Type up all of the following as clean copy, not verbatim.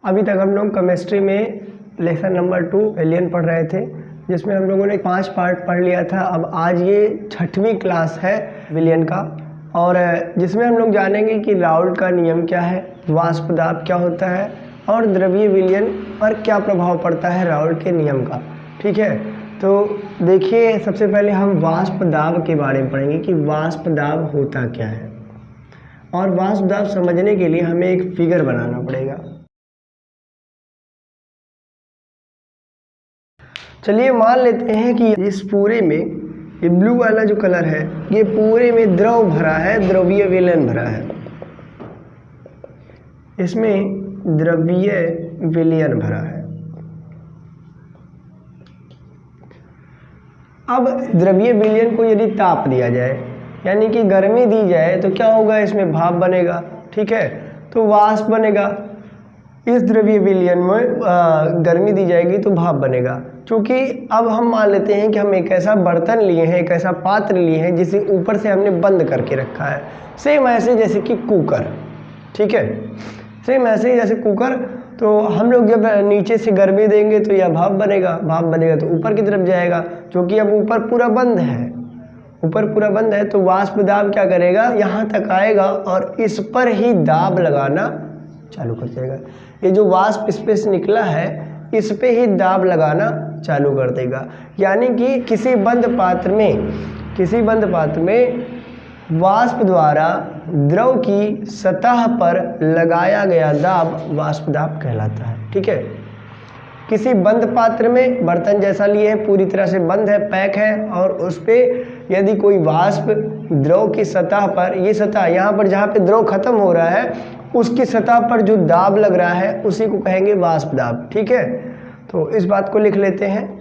अभी तक हम लोग केमिस्ट्री में लेसन नंबर 2 विलियन पढ़ रहे थे, जिसमें हम लोगों ने 5 पार्ट पढ़ लिया था। अब आज ये 6वीं क्लास है विलियन का, और जिसमें हम लोग जानेंगे कि राउल्ट का नियम क्या है, वाष्प दाब क्या होता है और द्रवीय विलयन पर क्या प्रभाव पड़ता है राउल्ट के नियम का। ठीक है, तो देखिए सबसे पहले हम वाष्प दाब के बारे में पढ़ेंगे कि वाष्प दाब होता क्या है, और वाष्प दाब समझने के लिए हमें एक फिगर बनाना पड़ेगा। चलिए मान लेते हैं कि इस पूरे में ये ब्लू वाला जो कलर है ये पूरे में द्रव भरा है, द्रवीय विलयन भरा है, इसमें द्रवीय विलयन भरा है। अब द्रवीय विलयन को यदि ताप दिया जाए यानी कि गर्मी दी जाए तो क्या होगा, इसमें भाप बनेगा। ठीक है, तो वाष्प बनेगा। इस द्रवीय विलयन में गर्मी दी जाएगी तो भाप बनेगा। क्योंकि अब हम मान लेते हैं कि हम एक ऐसा बर्तन लिए हैं, एक ऐसा पात्र लिए हैं जिसे ऊपर से हमने बंद करके रखा है, सेम ऐसे जैसे कि कुकर। ठीक है, सेम ऐसे ही जैसे कुकर। तो हम लोग जब नीचे से गर्मी देंगे तो यह भाप बनेगा, भाप बनेगा तो ऊपर की तरफ जाएगा, क्योंकि अब ऊपर पूरा बंद है, ऊपर पूरा बंद है। तो वाष्प दाब क्या करेगा, यहाँ तक आएगा और इस पर ही दाब लगाना चालू कर देगा। ये जो वाष्प स्पेस निकला है इस पे ही दाब लगाना चालू कर देगा। यानी कि किसी बंद पात्र में वाष्प द्वारा द्रव की सतह पर लगाया गया दाब वाष्प दाब कहलाता है। ठीक है, किसी बंद पात्र में बर्तन जैसा लिए है, पूरी तरह से बंद है, पैक है, और उस पे यदि कोई वाष्प द्रव की सतह पर, ये सतह यहाँ पर जहाँ पे द्रव खत्म हो रहा है उसकी सतह पर जो दाब लग रहा है उसी को कहेंगे वाष्प दाब। ठीक है, तो इस बात को लिख लेते हैं।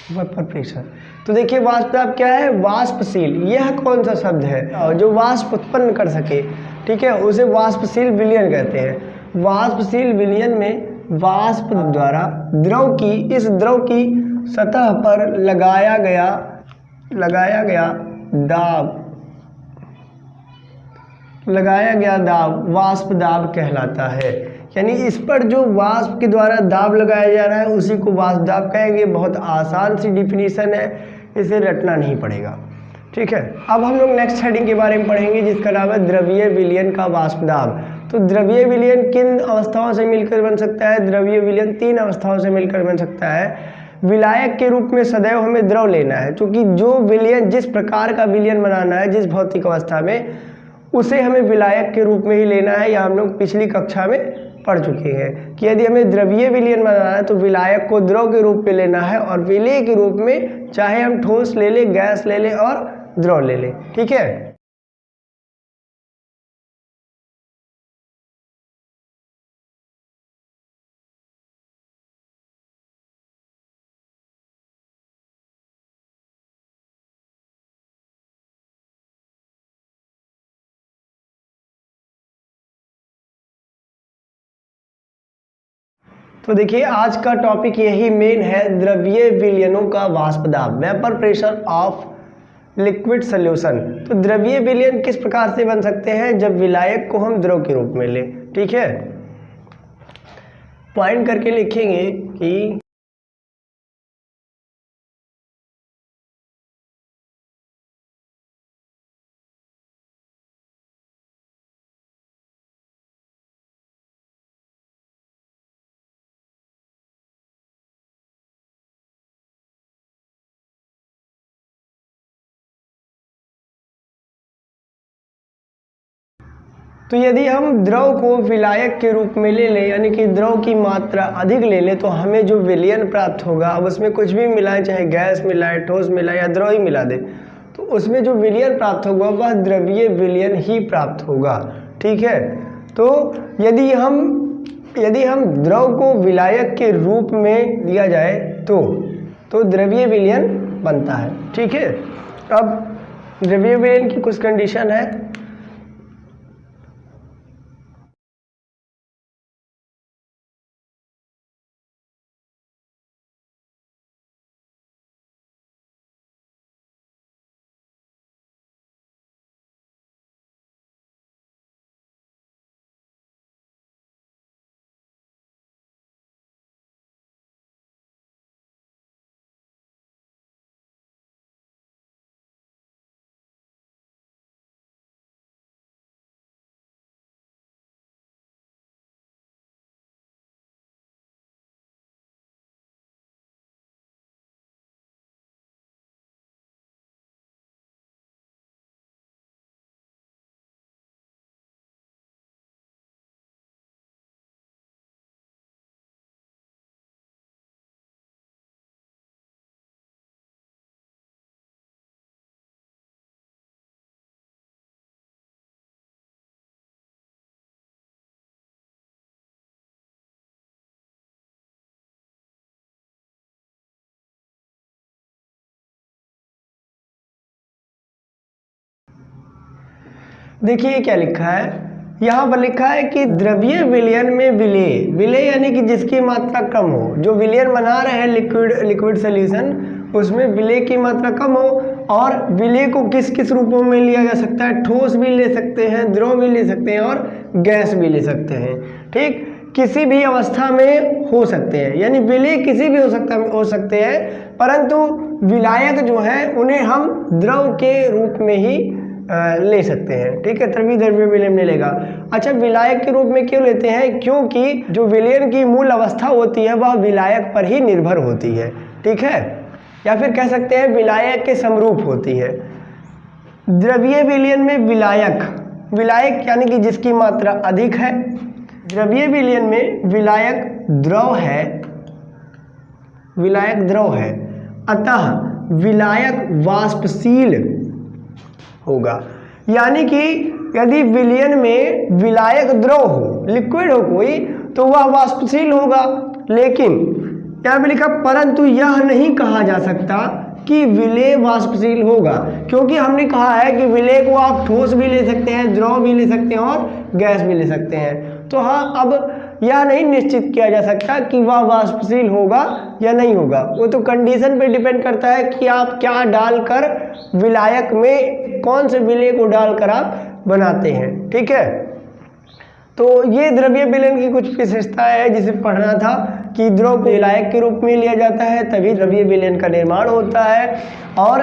पर प्रेशर, तो देखिए वाष्प दाब क्या है, वाष्पशील। यह कौन सा शब्द है जो वाष्प उत्पन्न कर सके, ठीक है, उसे वाष्पशील विलयन कहते हैं। वाष्पशील विलयन में वाष्प द्वारा इस द्रव की सतह पर लगाया गया दाब वाष्प दाब कहलाता है। यानी इस पर जो वाष्प के द्वारा दाब लगाया जा रहा है उसी को वाष्प दाब कहेंगे। बहुत आसान सी डिफिनीशन है, इसे रटना नहीं पड़ेगा। ठीक है, अब हम लोग नेक्स्ट हेडिंग के बारे में पढ़ेंगे जिसका नाम है द्रवीय विलयन का वाष्प दाब। तो द्रवीय विलयन किन अवस्थाओं से मिलकर बन सकता है, द्रवीय विलयन 3 अवस्थाओं से मिलकर बन सकता है। विलायक के रूप में सदैव हमें द्रव लेना है, क्योंकि जो विलयन, जिस प्रकार का विलयन बनाना है जिस भौतिक अवस्था में, उसे हमें विलायक के रूप में ही लेना है। यह हम लोग पिछली कक्षा में पढ़ चुके हैं कि यदि हमें द्रवीय विलयन बनाना है तो विलायक को द्रव के रूप में लेना है, और विलेय के रूप में चाहे हम ठोस ले लें, गैस ले लें और द्रव ले लें। ठीक है, तो देखिए आज का टॉपिक यही मेन है, द्रवीय विलयनों का वाष्प दाब, vapour pressure of liquid solution. तो द्रवीय विलयन किस प्रकार से बन सकते हैं, जब विलायक को हम द्रव के रूप में लें। ठीक है, पॉइंट करके लिखेंगे कि तो यदि हम द्रव को विलायक के रूप में ले लें, यानी कि द्रव की मात्रा अधिक ले लें, तो हमें जो विलयन प्राप्त होगा, अब उसमें कुछ भी मिलाएं, चाहे गैस मिलाएं, ठोस मिलाएं या द्रव ही मिला दें, तो उसमें जो विलयन प्राप्त होगा वह द्रवीय विलयन ही प्राप्त होगा। ठीक है। तो यदि हम द्रव को विलायक के रूप में लिया जाए तो द्रव्य विलयन बनता है, ठीक है। अब द्रव्य विलयन की कुछ कंडीशन है। देखिए क्या लिखा है, यहाँ पर लिखा है कि द्रव्य विलयन में विलेय यानी कि जिसकी मात्रा कम हो, जो विलयन बना रहे हैं लिक्विड सोल्यूशन उसमें विलेय की मात्रा कम हो। और विलेय को किस किस रूपों में लिया जा सकता है, ठोस भी ले सकते हैं, द्रव भी ले सकते हैं और गैस भी ले सकते हैं, ठीक। किसी भी अवस्था में हो सकते हैं, यानी विलेय किसी भी हो सकते हैं, परंतु विलायक जो है उन्हें हम द्रव के रूप में ही ले सकते हैं, ठीक है, तभी द्रव्य विलयन मिलेगा। अच्छा, विलायक के रूप में क्यों लेते हैं, क्योंकि जो विलयन की मूल अवस्था होती है वह विलायक पर ही निर्भर होती है, ठीक है, या फिर कह सकते हैं विलायक के समरूप होती है। द्रव्य विलयन में विलायक यानी कि जिसकी मात्रा अधिक है, द्रव्य विलयन में विलायक द्रव है, अतः विलायक वाष्पशील होगा। यानी कि यदि विलयन में विलायक द्रव हो, लिक्विड हो कोई, तो वह वाष्पशील होगा। लेकिन यहाँ पे लिखा परंतु यह नहीं कहा जा सकता कि विलेय वाष्पशील होगा, क्योंकि हमने कहा है कि विलेय को आप ठोस भी ले सकते हैं, द्रव भी ले सकते हैं और गैस भी ले सकते हैं। तो हाँ, अब यह नहीं निश्चित किया जा सकता कि वह वाष्पशील होगा या नहीं होगा, वो तो कंडीशन पे डिपेंड करता है कि आप क्या डालकर विलायक में कौन से विलेय को डालकर आप बनाते हैं, ठीक है। तो ये द्रव्य विलयन की कुछ विशेषताएं है जिसे पढ़ना था कि द्रव को विलायक के रूप में लिया जाता है तभी द्रव्य विलयन का निर्माण होता है। और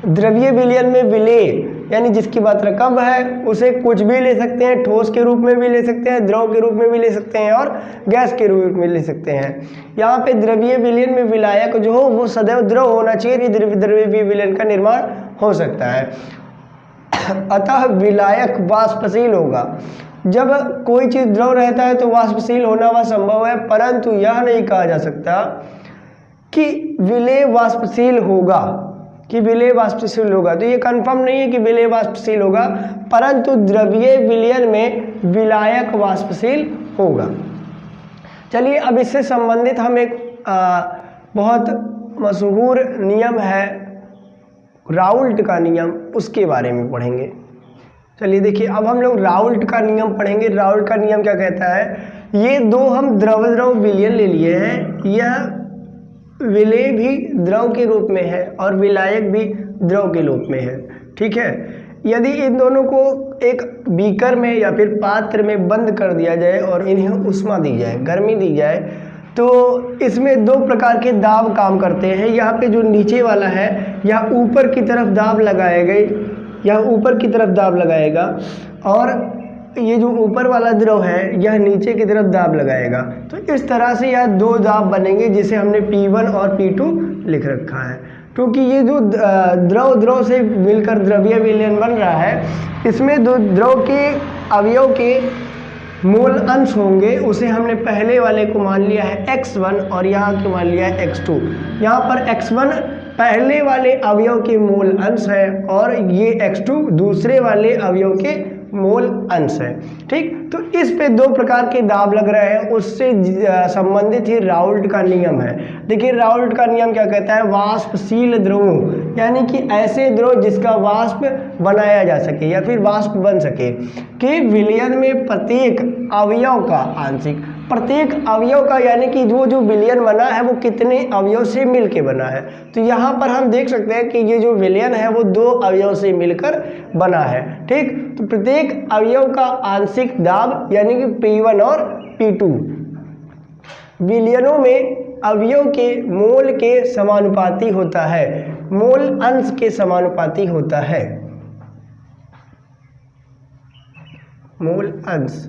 द्रव्य विलयन में विलेय यानी जिसकी मात्रा कम है उसे कुछ भी ले सकते हैं, ठोस के रूप में भी ले सकते हैं, द्रव के रूप में भी ले सकते हैं और गैस के रूप में ले सकते हैं। यहाँ पे द्रव्य विलयन में विलायक जो हो वो सदैव द्रव होना चाहिए, द्रव्य विलयन का निर्माण हो सकता है। अतः विलायक वाष्पशील होगा। जब कोई चीज़ द्रव रहता है तो वाष्पशील होना वह संभव है, परंतु यह नहीं कहा जा सकता कि विलेय वाष्पशील होगा, तो ये कंफर्म नहीं है कि विलेय वाष्पशील होगा, परंतु द्रव्य विलयन में विलायक वाष्पशील होगा। चलिए अब इससे संबंधित हम एक बहुत मशहूर नियम है राउल्ट का नियम, उसके बारे में पढ़ेंगे। चलिए देखिए, अब हम लोग राउल्ट का नियम पढ़ेंगे। राउल्ट का नियम क्या कहता है, ये दो हम द्रव विलयन ले लिए हैं, यह विलेय भी द्रव के रूप में है और विलायक भी द्रव के रूप में है, ठीक है। यदि इन दोनों को एक बीकर में या फिर पात्र में बंद कर दिया जाए और इन्हें उष्मा दी जाए, गर्मी दी जाए, तो इसमें दो प्रकार के दाब काम करते हैं। यहाँ पे जो नीचे वाला है यह ऊपर की तरफ दाब लगाएगा, और ये जो ऊपर वाला द्रव है यह नीचे की तरफ दाब लगाएगा। तो इस तरह से यह दो दाब बनेंगे जिसे हमने P1 और P2 लिख रखा है। क्योंकि ये जो द्रव से मिलकर द्रव्य विलयन बन रहा है, इसमें दो द्रव के अवयव के मोल अंश होंगे, उसे हमने पहले वाले को मान लिया है x1 और यहाँ के मान लिया है x2। यहाँ पर x1 पहले वाले अवयव के मोल अंश है और ये x2 दूसरे वाले अवयव के मोल अंश है। ठीक, तो इस पे दो प्रकार के दाब लग रहे हैं, उससे संबंधित ही राउल्ट का नियम है। देखिए राउल्ट का नियम क्या कहता है, वाष्पशील द्रवों यानी कि ऐसे द्रव जिसका वाष्प बनाया जा सके या फिर वाष्प बन सके कि विलयन में प्रत्येक अवयव का आंशिक, प्रत्येक अवयव का यानी कि जो विलयन बना है वो कितने अवयव से मिलके बना है। तो यहाँ पर हम देख सकते हैं कि ये जो विलयन है वो दो अवयव से मिलकर बना है। ठीक, तो प्रत्येक अवयव का आंशिक दाब यानी कि P1 और P2 विलयनों में अवयव के मोल के समानुपाती होता है, मोल अंश के समानुपाती होता है, मोल अंश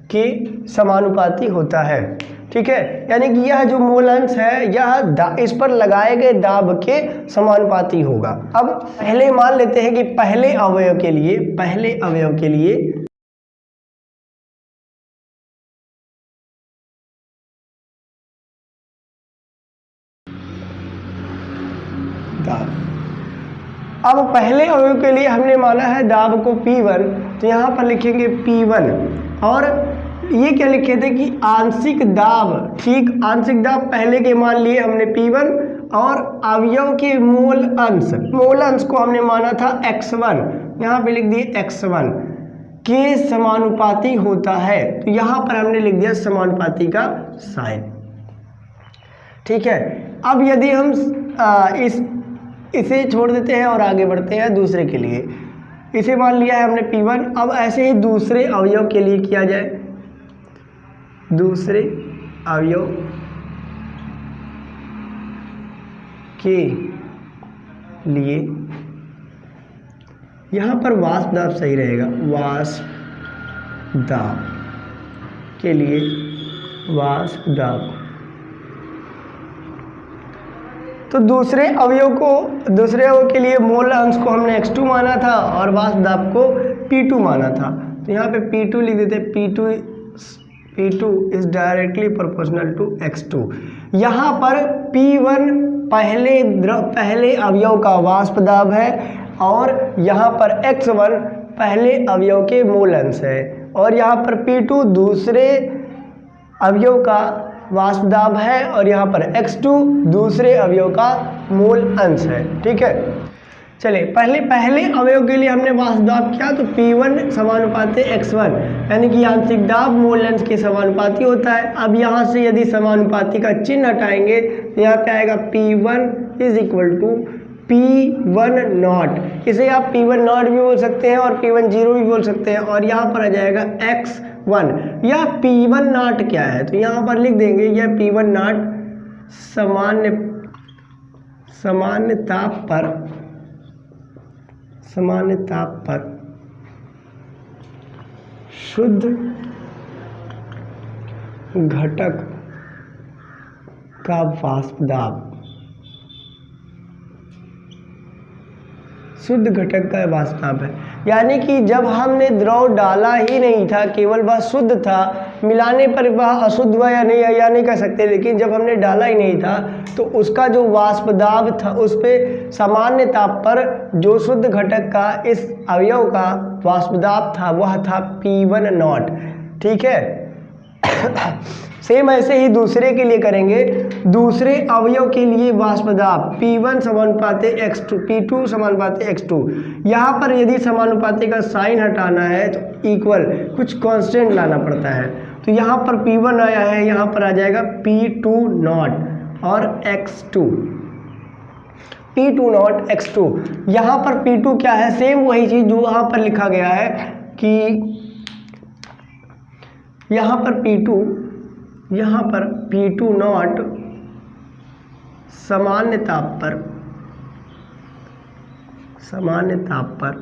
के समानुपाती होता है। ठीक है, यानी कि यह जो मोल अंश है यह इस पर लगाए गए दाब के समानुपाती होगा। अब पहले मान लेते हैं कि पहले अवयव के लिए दाब, अब पहले अवयव के लिए हमने माना है दाब को P1, तो यहाँ पर लिखेंगे P1 और ये क्या लिखे थे कि आंशिक दाब। ठीक, आंशिक दाब पहले के मान लिए हमने P1 और अवयव के मोल अंश को हमने माना था x1, यहाँ पे लिख दिए x1 के समानुपाती होता है। तो यहाँ पर हमने लिख दिया समानुपाती का साइन। ठीक है, अब यदि हम इसे छोड़ देते हैं और आगे बढ़ते हैं दूसरे के लिए। इसे मान लिया है हमने P1, अब ऐसे ही दूसरे अवयव के लिए किया जाए। दूसरे अवयव के लिए यहाँ पर वाष्प दाब सही रहेगा, वाष्प दाब के लिए वाष्प दाब। तो दूसरे अवयव के लिए मोल अंश को हमने x2 माना था और वाष्प दाब को P2 माना था। तो यहाँ पे P2 लिख देते, P2 is directly proportional to x2। यहाँ पर P1 पहले अवयव का वाष्प दाब है और यहाँ पर x1 पहले अवयव के मोल अंश है और यहाँ पर P2 दूसरे अवयव का वाष्प दाब है और यहाँ पर x2 दूसरे अवयव का मोल अंश है। ठीक है, चलिए पहले अवयव के लिए हमने वाष्प दाब किया तो P1 समानुपाती x1 यानी कि आंशिक दाब मोल अंश के समानुपाती होता है। अब यहाँ से यदि समानुपाती का चिन्ह हटाएंगे तो यहाँ पे आएगा P1 is equal to P1 not. इसे आप P1 नॉट भी बोल सकते हैं और P1 जीरो भी बोल सकते हैं और यहाँ पर आ जाएगा x1। यह P1 नॉट क्या है तो यहाँ पर लिख देंगे यह P1 नॉट सामान्य ताप पर शुद्ध घटक का वाष्प दाब, शुद्ध घटक का वाष्प दाब है। यानी कि जब हमने द्रव डाला ही नहीं था, केवल वह शुद्ध था, मिलाने पर वह अशुद्ध हुआ या नहीं कह सकते, लेकिन जब हमने डाला ही नहीं था तो उसका जो वाष्प दाब था उस पे सामान्य ताप पर जो शुद्ध घटक का इस अवयव का वाष्प दाब था वह था P1 नॉट। ठीक है, सेम ऐसे ही दूसरे के लिए करेंगे। दूसरे अवयव के लिए वाष्प दाब P1 समानुपाती x2, P2 समानुपाती x2। यहाँ पर यदि समानुपाती का साइन हटाना है तो इक्वल कुछ कांस्टेंट लाना पड़ता है। तो यहाँ पर P1 आया है, यहाँ पर आ जाएगा P2 नॉट और x2, P2 नॉट x2। यहाँ पर P2 क्या है, सेम वही चीज़ जो यहाँ पर लिखा गया है कि यहाँ पर P2 नॉट सामान्य ताप पर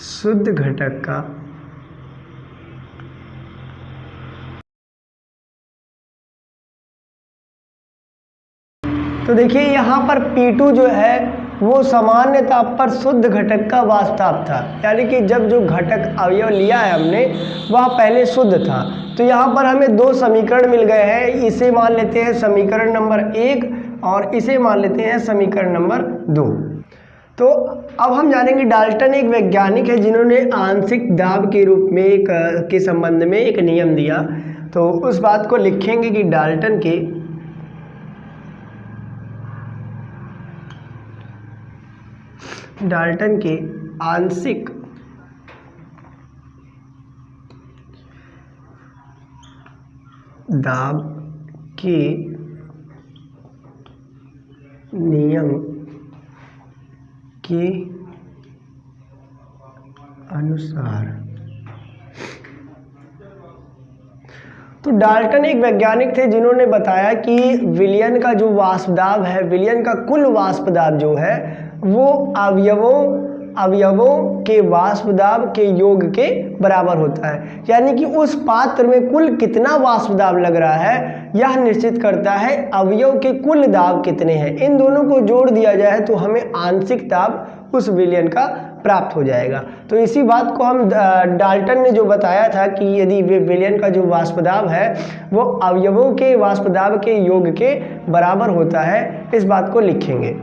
शुद्ध घटक का तो देखिए यहाँ पर P2 जो है वो सामान्य ताप पर शुद्ध घटक का वाष्प ताप था, यानी कि जब जो घटक अवयव लिया है हमने वह पहले शुद्ध था। तो यहाँ पर हमें दो समीकरण मिल गए हैं, इसे मान लेते हैं समीकरण नंबर 1 और इसे मान लेते हैं समीकरण नंबर 2। तो अब हम जानेंगे डाल्टन एक वैज्ञानिक है जिन्होंने आंशिक दाब के रूप में के संबंध में एक नियम दिया। तो उस बात को लिखेंगे कि डाल्टन के आंशिक दाब के नियम के अनुसार। तो डाल्टन एक वैज्ञानिक थे जिन्होंने बताया कि विलयन का जो वाष्प दाब है, विलयन का कुल वाष्प दाब जो है वो अवयवों के वाष्प दाब के योग के बराबर होता है। यानी कि उस पात्र में कुल कितना वाष्प दाब लग रहा है यह निश्चित करता है अवयव के कुल दाब कितने हैं। इन दोनों को जोड़ दिया जाए तो हमें आंशिक दाब उस विलयन का प्राप्त हो जाएगा। तो इसी बात को हम डाल्टन ने जो बताया था कि यदि विलयन का जो वाष्प दाब है वो अवयवों के वाष्प दाब के योग के बराबर होता है, इस बात को लिखेंगे।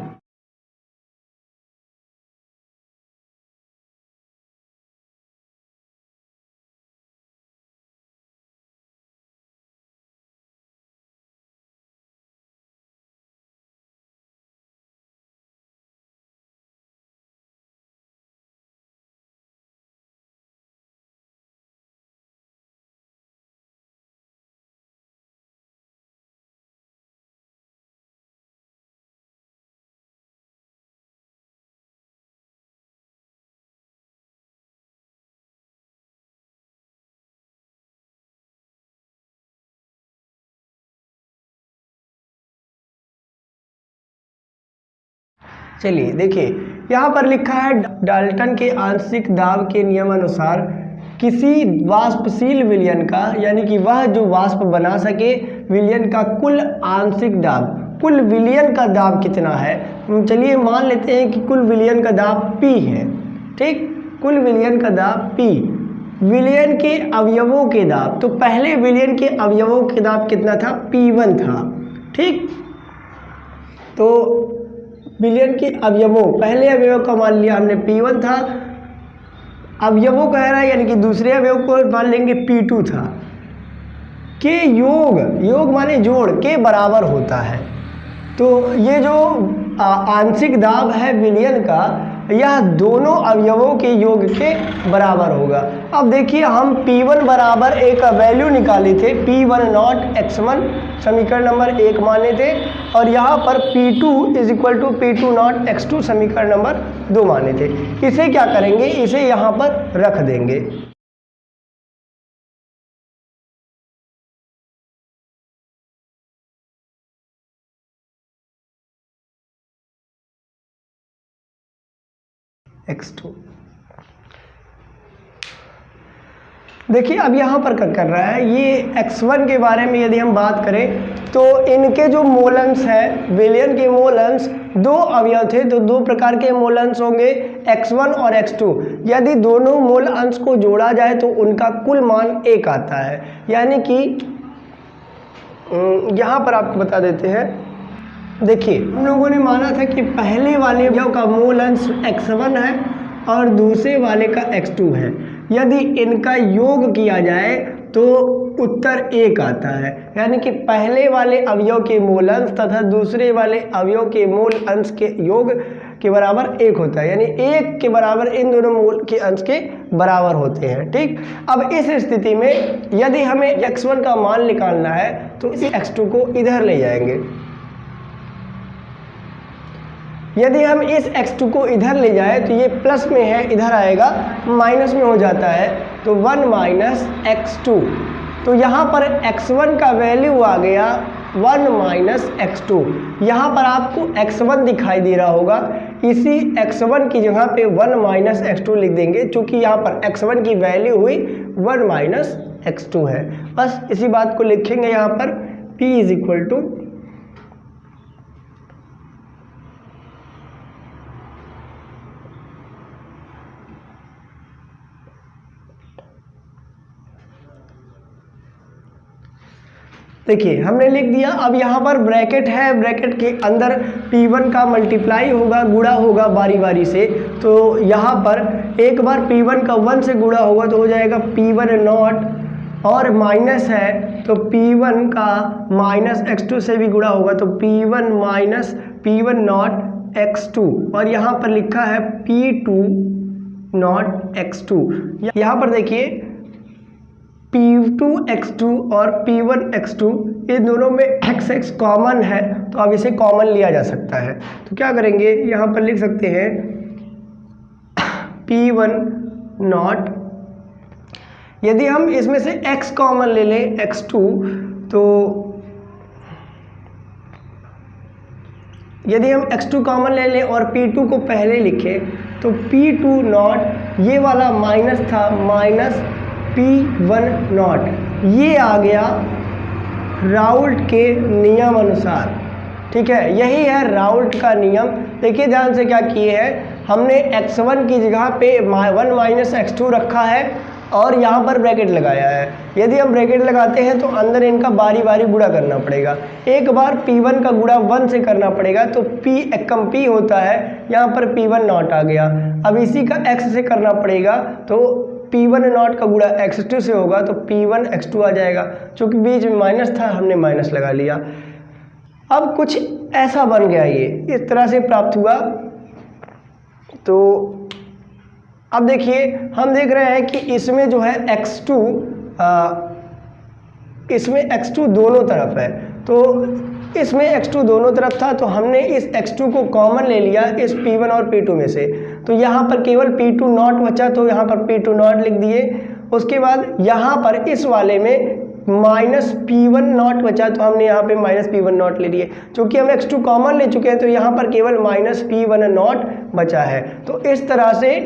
चलिए देखिए, यहाँ पर लिखा है डाल्टन के आंशिक दाब के नियमानुसार किसी वाष्पशील विलयन का, यानी कि वह जो वाष्प बना सके, विलयन का कुल आंशिक दाब, कुल विलयन का दाब कितना है। चलिए मान लेते हैं कि कुल विलयन का दाब P है, ठीक, कुल विलयन का दाब P। विलयन के अवयवों के दाब, तो पहले विलयन के अवयवों के दाब कितना था, P1 था, ठीक। तो विलयन के अवयवों, पहले अवयव का मान लिया हमने P1 था, अवयवों कह रहा है यानी कि दूसरे अवयव को मान लेंगे P2 था, के योग माने जोड़ के बराबर होता है। तो ये जो आंशिक दाब है विलयन का, यह दोनों अवयवों के योग के बराबर होगा। अब देखिए हम P1 बराबर एक वैल्यू निकाले थे, P1 नॉट x1 समीकरण नंबर 1 माने थे, और यहाँ पर P2 is equal to P2 not x2 समीकरण नंबर 2 माने थे। इसे क्या करेंगे, इसे यहाँ पर रख देंगे। x2 देखिए अब यहाँ पर क्या कर रहा है, ये x1 के बारे में यदि हम बात करें तो इनके जो मोलंस है, विलयन के मोलंस, दो अवयव थे तो दो प्रकार के मोलंस होंगे, x1 और x2। यदि दोनों मोल अंश को जोड़ा जाए तो उनका कुल मान 1 आता है। यानी कि यहाँ पर आपको बता देते हैं, देखिए हम लोगों ने माना था कि पहले वाले अवयव का मूल अंश x1 है और दूसरे वाले का x2 है। यदि इनका योग किया जाए तो उत्तर 1 आता है। यानी कि पहले वाले अवयव के मूल अंश तथा दूसरे वाले अवयव के मूल अंश के योग के बराबर 1 होता है। यानी 1 के बराबर इन दोनों मूल के अंश के बराबर होते हैं, ठीक। अब इस स्थिति में यदि हमें x1 का मान निकालना है तो इस x2 को इधर ले जाएंगे। यदि हम इस x2 को इधर ले जाए तो ये प्लस में है, इधर आएगा माइनस में हो जाता है, तो 1 माइनस x2। तो यहाँ पर x1 का वैल्यू आ गया 1 माइनस x2। यहाँ पर आपको x1 दिखाई दे रहा होगा, इसी x1 की जगह पे 1 माइनस x2 लिख देंगे, क्योंकि यहाँ पर x1 की वैल्यू हुई 1 माइनस x2 है। बस इसी बात को लिखेंगे यहाँ पर, p इज इक्वल टू देखिए हमने लिख दिया। अब यहाँ पर ब्रैकेट है, ब्रैकेट के अंदर P1 का मल्टीप्लाई होगा, गुणा होगा बारी बारी से। तो यहाँ पर एक बार P1 का 1 से गुणा होगा तो हो जाएगा P1 नॉट, और माइनस है तो P1 का माइनस x2 से भी गुणा होगा तो P1 minus P1 not x2, और यहाँ पर लिखा है P2 नॉट x2। यहाँ पर देखिए P2 x2 और P1 x2 इन दोनों में x कॉमन है, तो अब इसे कॉमन लिया जा सकता है। तो क्या करेंगे, यहाँ पर लिख सकते हैं P1 नॉट, यदि हम इसमें से x कॉमन ले लें x2, तो यदि हम x2 कॉमन ले लें और P2 को पहले लिखें तो P2 नॉट ये वाला माइनस था, माइनस P1 नॉट, ये आ गया राउल्ट के नियम अनुसार। ठीक है, यही है राउल्ट का नियम। देखिए ध्यान से क्या किए हैं, हमने x1 की जगह पे 1 माइनस x2 रखा है और यहाँ पर ब्रैकेट लगाया है। यदि हम ब्रैकेट लगाते हैं तो अंदर इनका बारी बारी गुणा करना पड़ेगा। एक बार P1 का गुणा 1 से करना पड़ेगा तो P एकम P होता है, यहाँ पर P1 नॉट आ गया। अब इसी का x से करना पड़ेगा तो P1 नॉट का गुणा x2 से होगा तो P1 x2 आ जाएगा। चूँकि बीच में माइनस था हमने माइनस लगा लिया। अब कुछ ऐसा बन गया, ये इस तरह से प्राप्त हुआ। तो अब देखिए हम देख रहे हैं कि इसमें जो है x2, इसमें x2 दोनों तरफ है, तो इसमें x2 दोनों तरफ था तो हमने इस x2 को कॉमन ले लिया इस P1 और P2 में से। तो यहाँ पर केवल P2 नॉट बचा तो यहाँ पर P2 नॉट लिख दिए। उसके बाद यहाँ पर इस वाले में माइनस P1 नॉट बचा तो हमने यहाँ पे माइनस P1 नॉट ले लिए। चूँकि हम x2 कॉमन ले चुके हैं तो यहाँ पर केवल माइनस P1 नॉट बचा है। तो इस तरह से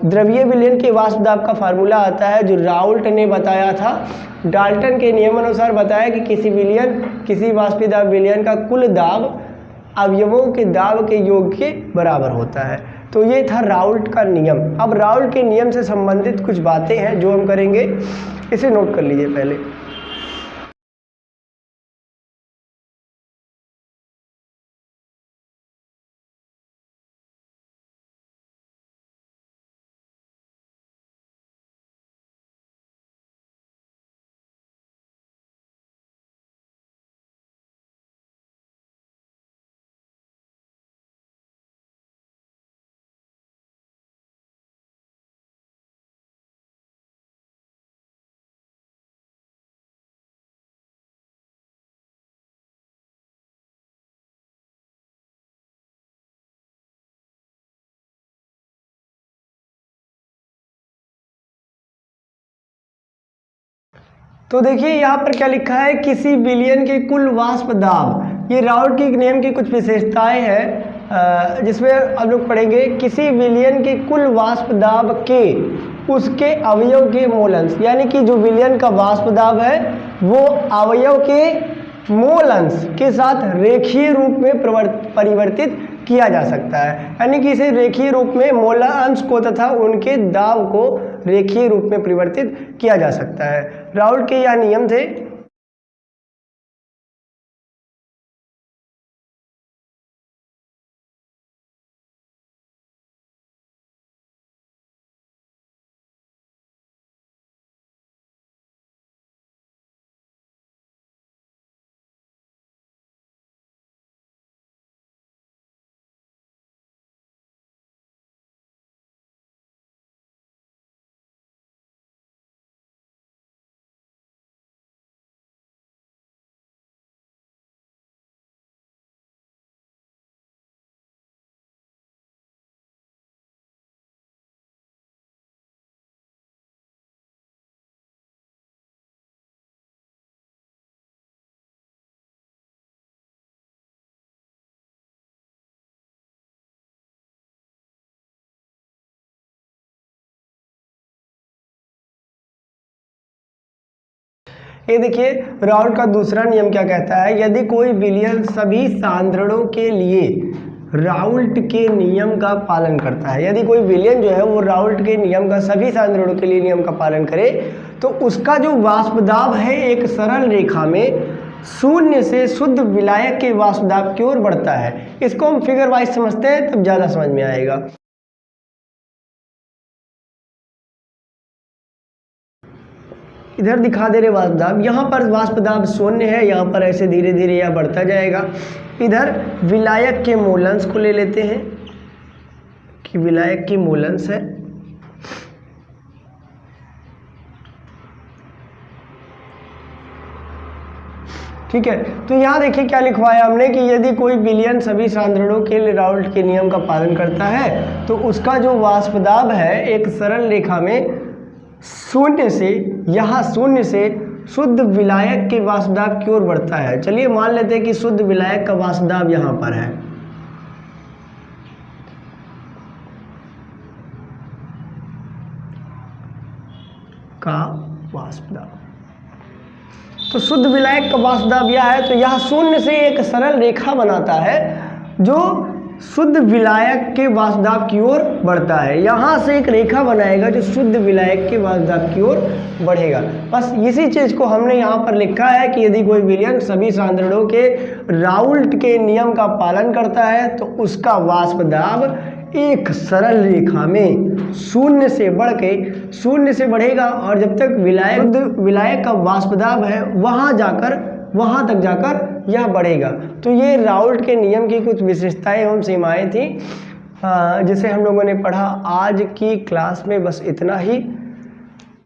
द्रव्यीय विलयन के वाष्प दाब का फार्मूला आता है जो राउल्ट ने बताया था। डाल्टन के नियम अनुसार बताया कि किसी वाष्पीय दाब विलयन का कुल दाब अवयवों के दाब के योग के बराबर होता है। तो ये था राउल्ट का नियम। अब राउल्ट के नियम से संबंधित कुछ बातें हैं जो हम करेंगे, इसे नोट कर लीजिए पहले। तो देखिए यहाँ पर क्या लिखा है, किसी विलयन के कुल वाष्प दाब। ये राउल्ट के नियम की कुछ विशेषताएं हैं जिसमें अब लोग पढ़ेंगे। किसी विलयन के कुल वाष्प दाब के उसके अवयव के मोल अंश, यानी कि जो विलयन का वाष्प दाब है वो अवयव के मोल अंश के साथ रेखीय रूप में परिवर्तित किया जा सकता है। यानी कि इसे रेखीय रूप में मोलांश को तथा उनके दाब को रेखीय रूप में परिवर्तित किया जा सकता है। राउल्ट के यह नियम थे। ये देखिए राउल्ट का दूसरा नियम क्या कहता है, यदि कोई विलयन सभी सांद्रणों के लिए राउल्ट के नियम का पालन करता है, यदि कोई विलयन जो है वो राउल्ट के नियम का सभी सांद्रणों के लिए नियम का पालन करे तो उसका जो वाष्प दाब है एक सरल रेखा में शून्य से शुद्ध विलायक के वाष्प दाब की ओर बढ़ता है। इसको हम फिगर वाइज समझते हैं तब ज़्यादा समझ में आएगा। इधर दिखा दे रहे वाष्प दाब, यहाँ पर वाष्प दाब शून्य है, यहाँ पर ऐसे धीरे धीरे यह बढ़ता जाएगा। इधर विलायक के मोलंस को ले लेते हैं कि विलायक की मोलंस है, ठीक है। तो यहाँ देखिए क्या लिखवाया हमने कि यदि कोई विलयन सभी सांद्रणों के लिए राउल्ट के नियम का पालन करता है तो उसका जो वाष्प दाब है एक सरल रेखा में शून्य से, यहाँ शून्य से शुद्ध विलायक के वाष्प दाब की ओर बढ़ता है। चलिए मान लेते हैं कि शुद्ध विलायक का वाष्प दाब यहाँ पर है, का वाष्प दाब, तो शुद्ध विलायक का वाष्प दाब यह है। तो यह शून्य से एक सरल रेखा बनाता है जो शुद्ध विलायक के वाष्प दाब की ओर बढ़ता है। यहाँ से एक रेखा बनाएगा जो शुद्ध विलायक के वाष्प दाब की ओर बढ़ेगा। बस इसी चीज़ को हमने यहाँ पर लिखा है कि यदि कोई विलयन सभी सांद्रणों के राउल्ट के नियम का पालन करता है तो उसका वाष्प दाब एक सरल रेखा में शून्य से बढ़े बढ़ेगा और जब तक विलायक का वाष्प दाब है वहाँ तक जाकर यह बढ़ेगा। तो ये राउल्ट के नियम की कुछ विशेषताएं एवं सीमाएं थी जिसे हम लोगों ने पढ़ा आज की क्लास में। बस इतना ही।